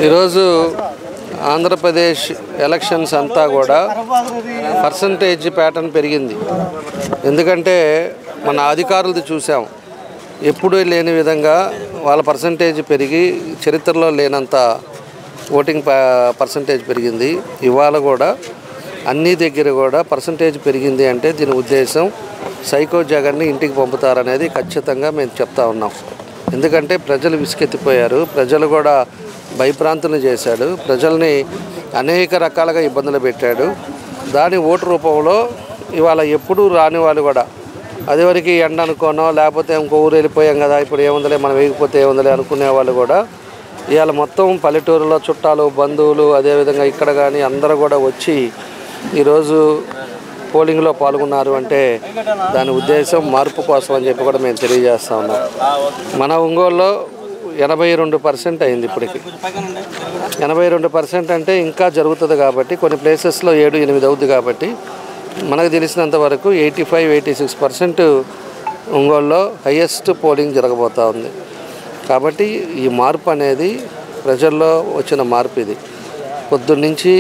ఈరోజు ఆంధ్రప్రదేశ్ ఎలక్షన్స్ అంతా కూడా పర్సంటేజ్ ప్యాటర్న్ పెరిగింది. ఎందుకంటే మన అధికారులది చూసాం, ఎప్పుడూ లేని విధంగా వాళ్ళ పర్సంటేజ్ పెరిగి చరిత్రలో లేనంత ఓటింగ్ పర్సంటేజ్ పెరిగింది. ఇవాళ కూడా అన్ని దగ్గర కూడా పర్సంటేజ్ పెరిగింది అంటే దీని ఉద్దేశం సైకో జగన్ని ఇంటికి పంపుతారనేది ఖచ్చితంగా మేము చెప్తా ఉన్నాం. ఎందుకంటే ప్రజలు విసుకెత్తిపోయారు, ప్రజలు కూడా భయభ్రాంతులు చేశాడు, ప్రజల్ని అనేక రకాలుగా ఇబ్బందులు పెట్టాడు. దాని ఓటు రూపంలో ఇవాళ ఎప్పుడూ రాని వాళ్ళు కూడా అదివరకు ఎండ అనుకోనో లేకపోతే ఇంకో ఊరు వెళ్ళిపోయాం కదా ఇప్పుడు ఏముందలే మనం వేయకపోతే ఏముందలే అనుకునే వాళ్ళు కూడా ఇవాళ మొత్తం పల్లెటూరులో చుట్టాలు బంధువులు అదేవిధంగా ఇక్కడ కానీ అందరూ కూడా వచ్చి ఈరోజు పోలింగ్లో పాల్గొన్నారు. అంటే దాని ఉద్దేశం మార్పు కోసం అని చెప్పి కూడా మేము తెలియజేస్తూ ఉన్నాం. మన ఒంగోలులో 82% అయింది ఇప్పటికి. 82% అంటే ఇంకా జరుగుతుంది కాబట్టి కొన్ని ప్లేసెస్లో 7-8 అవుతుంది కాబట్టి మనకు తెలిసినంత వరకు 85-86% ఒంగోలులో హయ్యెస్ట్ పోలింగ్ జరగబోతూ ఉంది. కాబట్టి ఈ మార్పు అనేది ప్రజల్లో వచ్చిన మార్పు. ఇది పొద్దున్నుంచి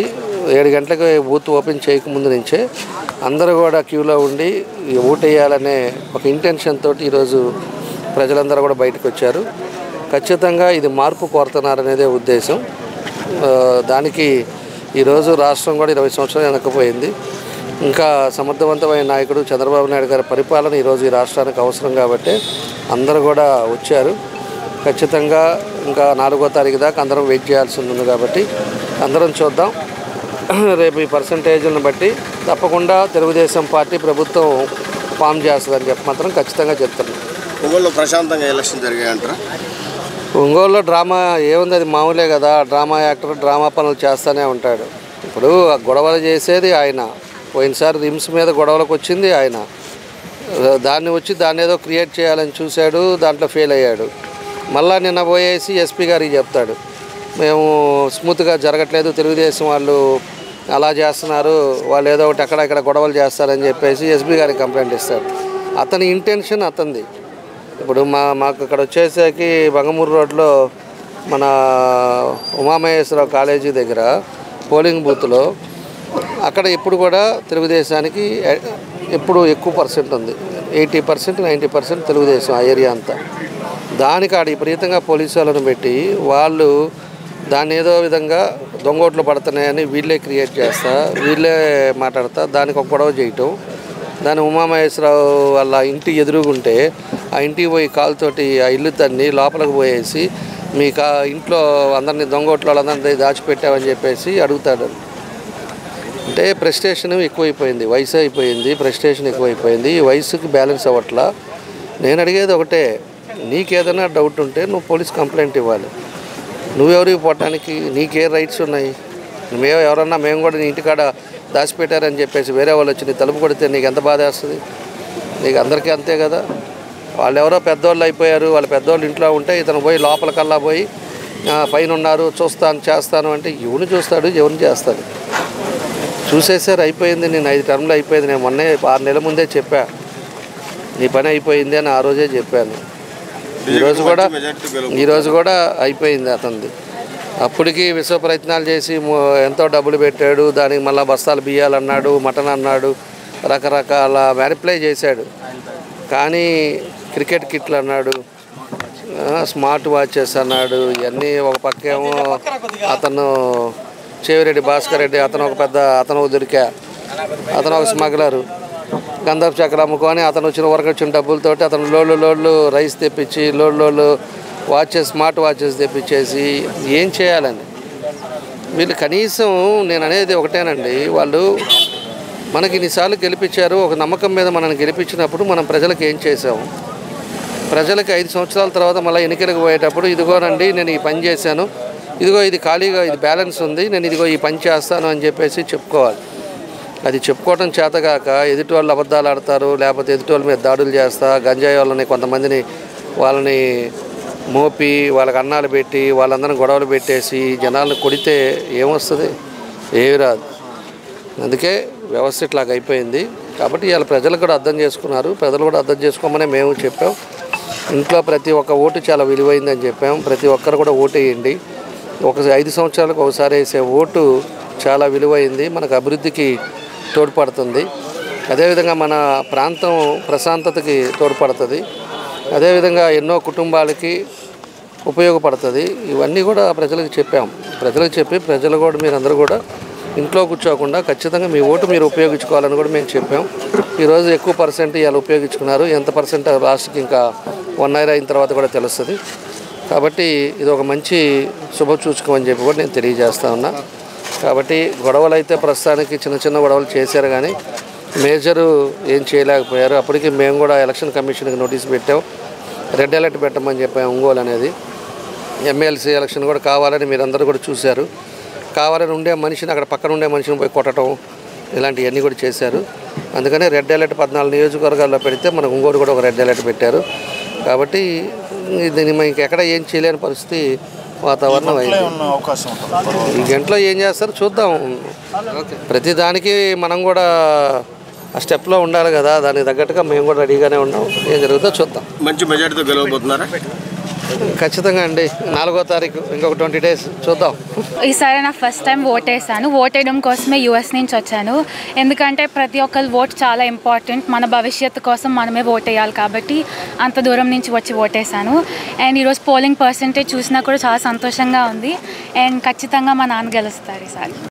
7 గంటలకు బూత్ ఓపెన్ చేయకముందు నుంచే అందరూ కూడా క్యూలో ఉండి ఓటేయాలనే ఒక ఇంటెన్షన్ తోటి ఈరోజు ప్రజలందరూ కూడా బయటకు వచ్చారు. ఖచ్చితంగా ఇది మార్పు కోరుతున్నారనేదే ఉద్దేశం. దానికి ఈరోజు రాష్ట్రం కూడా 20 సంవత్సరాలు వెనకపోయింది. ఇంకా సమర్థవంతమైన నాయకుడు చంద్రబాబు నాయుడు గారి పరిపాలన ఈరోజు ఈ రాష్ట్రానికి అవసరం కాబట్టి అందరూ కూడా వచ్చారు. ఖచ్చితంగా ఇంకా 4వ తారీఖు దాకా అందరం వెయిట్ చేయాల్సి ఉంది కాబట్టి అందరం చూద్దాం. రేపు ఈ పర్సంటేజ్లను బట్టి తప్పకుండా తెలుగుదేశం పార్టీ ప్రభుత్వం ఫామ్ చేస్తుందని చెప్పి మాత్రం ఖచ్చితంగా చెప్తున్నాను. ఒంగోలులో ప్రశాంతంగా ఎలక్షన్ జరిగాయంటారా? ఒంగోలులో డ్రామా ఏముంది, అది మామూలే కదా. డ్రామా యాక్టర్ డ్రామా పనులు చేస్తూనే ఉంటాడు. ఇప్పుడు గొడవలు చేసేది ఆయన. పోయినసారి రిమ్స్ మీద గొడవలకు వచ్చింది ఆయన. దాన్ని ఏదో క్రియేట్ చేయాలని చూశాడు, దాంట్లో ఫెయిల్ అయ్యాడు. మళ్ళా నిన్న పోయేసి ఎస్పీ గారికి చెప్తాడు, మేము స్మూత్గా జరగట్లేదు, తెలుగుదేశం వాళ్ళు అలా చేస్తున్నారు, వాళ్ళు ఏదో ఒకటి అక్కడ గొడవలు చేస్తారని చెప్పేసి ఎస్పీ గారికి కంప్లైంట్ ఇస్తాడు. అతని ఇంటెన్షన్ అతనిది. ఇప్పుడు మాకు ఇక్కడ వచ్చేసరికి బంగమూరు రోడ్లో మన ఉమామహేశ్వరరావు కాలేజీ దగ్గర పోలింగ్ బూత్లో అక్కడ ఇప్పుడు కూడా తెలుగుదేశానికి ఎప్పుడు ఎక్కువ పర్సెంట్ ఉంది. 80%, 90% తెలుగుదేశం ఆ ఏరియా అంతా. దానికి ఆడ విపరీతంగా పోలీసు వాళ్ళను పెట్టి వాళ్ళు దాన్ని ఏదో విధంగా దొంగోట్లు పడుతున్నాయని వీళ్ళే క్రియేట్ చేస్తా, వీళ్ళే మాట్లాడతా దానికి ఒక గొడవ చేయటం. దాని ఉమామహేశ్వరరావు వాళ్ళ ఇంటి ఎదురుగుంటే ఆ ఇంటికి పోయి కాలుతోటి ఆ ఇల్లు తన్ని లోపలికి పోయేసి మీకు ఇంట్లో అందరినీ దొంగోట్లు వాళ్ళందరినీ దాచిపెట్టామని చెప్పేసి అడుగుతాడు. అంటే ప్రెస్టేషన్ ఎక్కువైపోయింది, వయసు అయిపోయింది, ప్రెస్టేషన్ ఎక్కువైపోయింది. ఈ వయసుకి బ్యాలెన్స్ అవ్వట్లా. నేను అడిగేది ఒకటే, నీకేదైనా డౌట్ ఉంటే నువ్వు పోలీస్ కంప్లైంట్ ఇవ్వాలి. నువ్వెవరికి పోవటానికి నీకే రైట్స్ ఉన్నాయి? మేము కూడా నీ ఇంటికాడ దాచిపెట్టారని చెప్పేసి వేరే వాళ్ళు వచ్చి నీ తలుపు కొడితే నీకు ఎంత బాధ వేస్తుంది? నీకు అందరికీ అంతే కదా. వాళ్ళు ఎవరో పెద్దవాళ్ళు అయిపోయారు, వాళ్ళ పెద్దవాళ్ళు ఇంట్లో ఉంటే ఇతను పోయి లోపలికల్లా పోయి పైన ఉన్నారు చూస్తాను చేస్తాను అంటే ఎవరిని చూస్తాడు, ఎవరిని చేస్తాడు? చూసేసారు, అయిపోయింది. నేను 5 టర్మ్లు అయిపోయింది. నేను మొన్నే 6 నెలల ముందే చెప్పా నీ పని అయిపోయింది అని, ఆ రోజే చెప్పాను. ఈరోజు కూడా అయిపోయింది అతనిది. అప్పటికి విశ్వ ప్రయత్నాలు చేసి ఎంతో డబ్బులు పెట్టాడు, దానికి మళ్ళీ బస్తాలు బియ్యాలన్నాడు, మటన్ అన్నాడు, రకరకాల మ్యానిప్లై చేశాడు. కానీ క్రికెట్ కిట్లు అన్నాడు, స్మార్ట్ వాచెస్ అన్నాడు. ఇవన్నీ ఒక పక్కేమో అతను చెవిరెడ్డి భాస్కర్ రెడ్డి, అతను దొరికా, అతను ఒక స్మగ్లరు, గంధపు చక్కెర అమ్ముకొని అతను వచ్చిన డబ్బులతోటి అతను లోడ్లు రైస్ తెప్పించి లోడ్లు వాచెస్, స్మార్ట్ వాచెస్ తెప్పించేసి ఏం చేయాలని వీళ్ళు. కనీసం నేను అనేది ఒకటేనండి, వాళ్ళు మనకి ఇన్నిసార్లు గెలిపించారు, ఒక నమ్మకం మీద మనల్ని గెలిపించినప్పుడు మనం ప్రజలకు ఏం చేసాము? ప్రజలకి 5 సంవత్సరాల తర్వాత మళ్ళీ ఎన్నికలకు పోయేటప్పుడు ఇదిగోనండి నేను ఈ పని చేశాను, ఇదిగో ఇది ఖాళీగా ఇది బ్యాలెన్స్ ఉంది, నేను ఇదిగో ఈ పని చేస్తాను అని చెప్పేసి చెప్పుకోవాలి. అది చెప్పుకోవటం చేతగాక ఎదుటి వాళ్ళు అబద్ధాలు ఆడతారు, లేకపోతే ఎదుటి వాళ్ళ మీద దాడులు చేస్తా, గంజాయి వాళ్ళని కొంతమందిని వాళ్ళని మోపి వాళ్ళకి అన్నాలు పెట్టి వాళ్ళందరినీ గొడవలు పెట్టేసి జనాలను కొడితే ఏమొస్తుంది? ఏమి రాదు. అందుకే వ్యవస్థ ఇట్లాగ అయిపోయింది. కాబట్టి ఇవాళ ప్రజలు కూడా అర్థం చేసుకున్నారు, ప్రజలు కూడా అర్థం చేసుకోమని మేము చెప్పాం. ఇంట్లో ప్రతి ఒక్క ఓటు చాలా విలువైందని చెప్పాం. ప్రతి ఒక్కరు కూడా ఓటు వేయండి. 5 సంవత్సరాలకు ఒకసారి వేసే ఓటు చాలా విలువైంది, మనకు అభివృద్ధికి తోడ్పడుతుంది. అదేవిధంగా మన ప్రాంతం ప్రశాంతతకి తోడ్పడుతుంది. అదేవిధంగా ఎన్నో కుటుంబాలకి ఉపయోగపడుతుంది. ఇవన్నీ కూడా ప్రజలకు చెప్పాం. ప్రజలకు చెప్పి ప్రజలు కూడా మీరందరూ కూడా ఇంట్లో కూర్చోకుండా ఖచ్చితంగా మీ ఓటు మీరు ఉపయోగించుకోవాలని కూడా మేము చెప్పాం. ఈరోజు ఎక్కువ పర్సెంట్ ఇవాళ ఉపయోగించుకున్నారు. ఎంత పర్సెంట్ లాస్ట్కి ఇంకా 1 year అయిన తర్వాత కూడా తెలుస్తుంది. కాబట్టి ఇది ఒక మంచి శుభసూచకం అని చెప్పి కూడా నేను తెలియజేస్తా ఉన్నా. కాబట్టి గొడవలు అయితే ప్రస్తుతానికి చిన్న చిన్న గొడవలు చేశారు, కానీ మేజరు ఏం చేయలేకపోయారు. అప్పటికి మేము కూడా ఎలక్షన్ కమిషన్కి నోటీస్ పెట్టాం, రెడ్ అలర్ట్ పెట్టమని చెప్పాము. ఒంగోలు అనేది ఎమ్మెల్సీ ఎలక్షన్ కూడా కావాలని మీరందరూ కూడా చూశారు. కావాలని ఉండే మనిషిని అక్కడ పక్కన ఉండే మనిషిని పోయి కొట్టడం ఇలాంటివన్నీ కూడా చేశారు. అందుకని రెడ్ అలర్ట్ 14 నియోజకవర్గాల్లో పెడితే మనకు ఒంగోలు కూడా ఒక రెడ్ అలర్ట్ పెట్టారు. కాబట్టి దీన్ని ఇంకెక్కడ ఏం చేయలేని పరిస్థితి వాతావరణం అయింది. ఈ గంటలో ఏం చేస్తారో చూద్దాం. ప్రతి దానికి మనం కూడా ఆ స్టెప్లో ఉండాలి కదా, దానికి తగ్గట్టుగా మేము కూడా రెడీగానే ఉన్నాం. ఏం జరుగుతుందో చూద్దాం. మంచి మెజార్టీతో గెలవబోతున్నారా? ఖచ్చితంగా అండి. 4వ తారీఖు ఇంకొక 20 days చూద్దాం. ఈసారి నా ఫస్ట్ టైం ఓట్ వేసాను. ఓట్ వేయడం కోసమే US నుంచి వచ్చాను. ఎందుకంటే ప్రతి ఒక్కరి ఓట్ చాలా ఇంపార్టెంట్. మన భవిష్యత్తు కోసం మనమే ఓట్ వేయాలి కాబట్టి అంత దూరం నుంచి వచ్చి ఓట్ వేసాను. అండ్ ఈరోజు పోలింగ్ పర్సెంటేజ్ చూసినా కూడా చాలా సంతోషంగా ఉంది. అండ్ ఖచ్చితంగా మా నాన్న గెలుస్తారు ఈసారి.